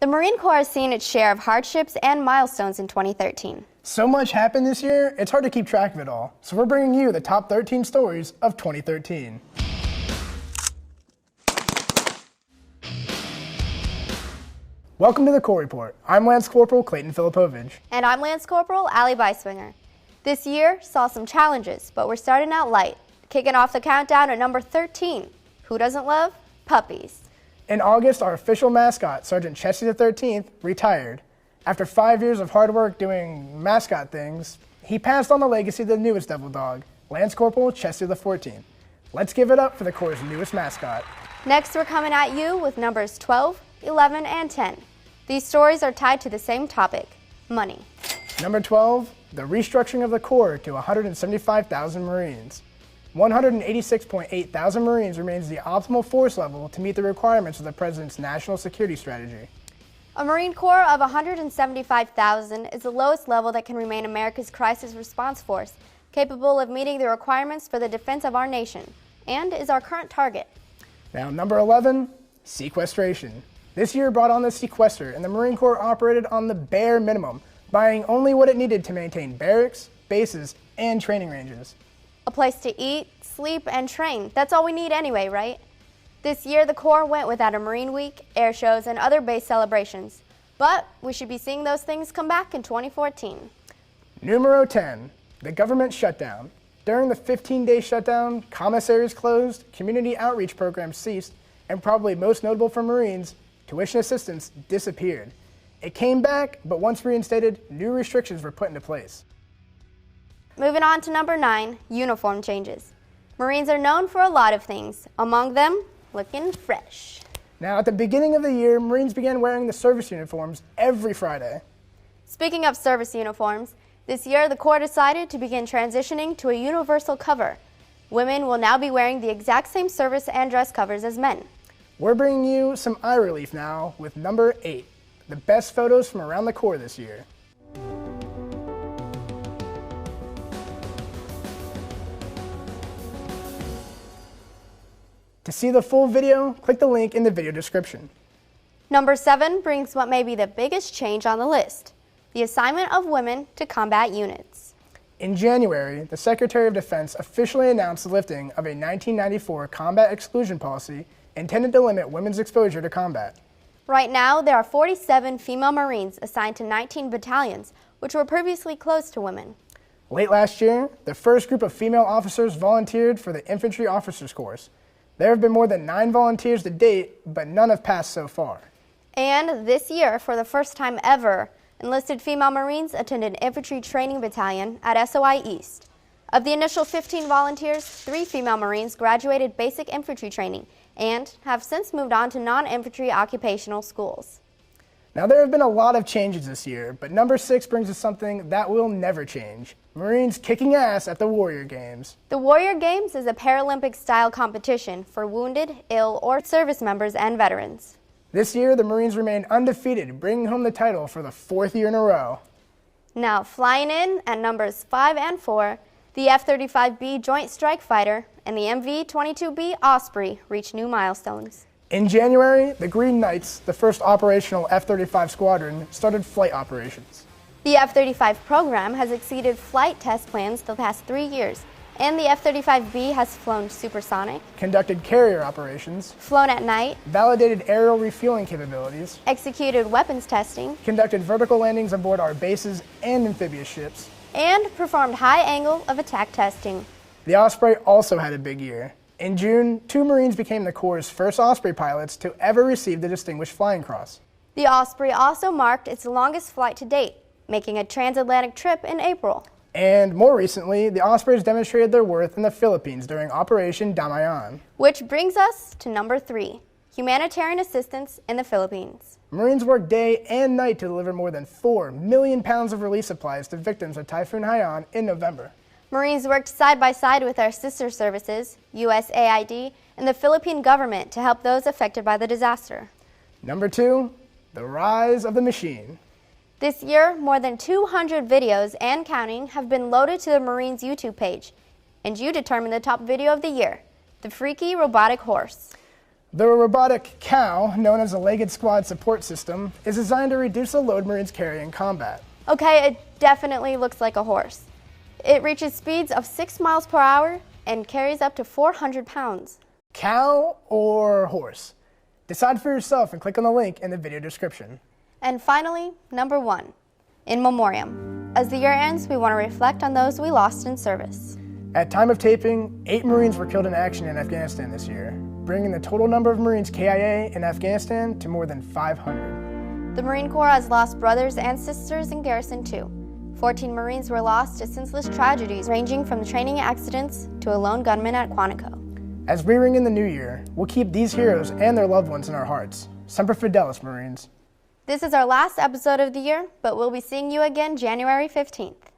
The Marine Corps has seen its share of hardships and milestones in 2013. So much happened this year, it's hard to keep track of it all. So we're bringing you the top 13 stories of 2013. Welcome to the Corps Report. I'm Lance Corporal Clayton Filipovich. And I'm Lance Corporal Allie Beiswinger. This year saw some challenges, but we're starting out light. Kicking off the countdown at number 13. Who doesn't love puppies? In August, our official mascot, Sergeant Chesty the 13th, retired. After 5 years of hard work doing mascot things, he passed on the legacy of the newest devil dog, Lance Corporal Chesty the 14th. Let's give it up for the Corps' newest mascot. Next, we're coming at you with numbers 12, 11, and 10. These stories are tied to the same topic, money. Number 12, the restructuring of the Corps to 175,000 Marines. 186.8 thousand Marines remains the optimal force level to meet the requirements of the President's national security strategy. A Marine Corps of 175,000 is the lowest level that can remain America's crisis response force, capable of meeting the requirements for the defense of our nation, and is our current target. Now, number 11, sequestration. This year brought on the sequester, and the Marine Corps operated on the bare minimum, buying only what it needed to maintain barracks, bases, and training ranges. A place to eat, sleep, and train. That's all we need anyway, right? This year, the Corps went without a Marine Week, air shows, and other base celebrations. But we should be seeing those things come back in 2014. Numero 10, the government shutdown. During the 15-day shutdown, commissaries closed, community outreach programs ceased, and probably most notable for Marines, tuition assistance disappeared. It came back, but once reinstated, new restrictions were put into place. Moving on to number 9, uniform changes. Marines are known for a lot of things, among them, looking fresh. Now, at the beginning of the year, Marines began wearing the service uniforms every Friday. Speaking of service uniforms, this year the Corps decided to begin transitioning to a universal cover. Women will now be wearing the exact same service and dress covers as men. We're bringing you some eye relief now with number 8, the best photos from around the Corps this year. To see the full video, click the link in the video description. Number 7 brings what may be the biggest change on the list, the assignment of women to combat units. In January, the Secretary of Defense officially announced the lifting of a 1994 combat exclusion policy intended to limit women's exposure to combat. Right now, there are 47 female Marines assigned to 19 battalions, which were previously closed to women. Late last year, the first group of female officers volunteered for the Infantry Officers Course. There have been more than 9 volunteers to date, but none have passed so far. And this year, for the first time ever, enlisted female Marines attended Infantry Training Battalion at SOI East. Of the initial 15 volunteers, 3 female Marines graduated basic infantry training and have since moved on to non-infantry occupational schools. Now, there have been a lot of changes this year, but number 6 brings us something that will never change. Marines kicking ass at the Warrior Games. The Warrior Games is a Paralympic-style competition for wounded, ill, or service members and veterans. This year, the Marines remain undefeated, bringing home the title for the 4th year in a row. Now, flying in at numbers 5 and 4, the F-35B Joint Strike Fighter and the MV-22B Osprey reached new milestones. In January, the Green Knights, the first operational F-35 squadron, started flight operations. The F-35 program has exceeded flight test plans the past 3 years, and the F-35B has flown supersonic, conducted carrier operations, flown at night, validated aerial refueling capabilities, executed weapons testing, conducted vertical landings aboard our bases and amphibious ships, and performed high angle of attack testing. The Osprey also had a big year. In June, 2 Marines became the Corps' first Osprey pilots to ever receive the Distinguished Flying Cross. The Osprey also marked its longest flight to date, making a transatlantic trip in April. And more recently, the Ospreys demonstrated their worth in the Philippines during Operation Damayan. Which brings us to number 3, humanitarian assistance in the Philippines. Marines worked day and night to deliver more than 4 million pounds of relief supplies to victims of Typhoon Haiyan in November. Marines worked side by side with our sister services, USAID, and the Philippine government to help those affected by the disaster. Number 2, the rise of the machine. This year, more than 200 videos and counting have been loaded to the Marines YouTube page, and you determine the top video of the year, the Freaky Robotic Horse. The robotic cow, known as a Legged Squad Support System, is designed to reduce the load Marines carry in combat. Okay, it definitely looks like a horse. It reaches speeds of 6 miles per hour and carries up to 400 pounds. Cow or horse? Decide for yourself and click on the link in the video description. And finally, number 1, in memoriam. As the year ends, we want to reflect on those we lost in service. At time of taping, 8 Marines were killed in action in Afghanistan this year, bringing the total number of Marines KIA in Afghanistan to more than 500. The Marine Corps has lost brothers and sisters in garrison too. 14 Marines were lost to senseless tragedies ranging from training accidents to a lone gunman at Quantico. As we ring in the new year, we'll keep these heroes and their loved ones in our hearts. Semper Fidelis, Marines. This is our last episode of the year, but we'll be seeing you again January 15th.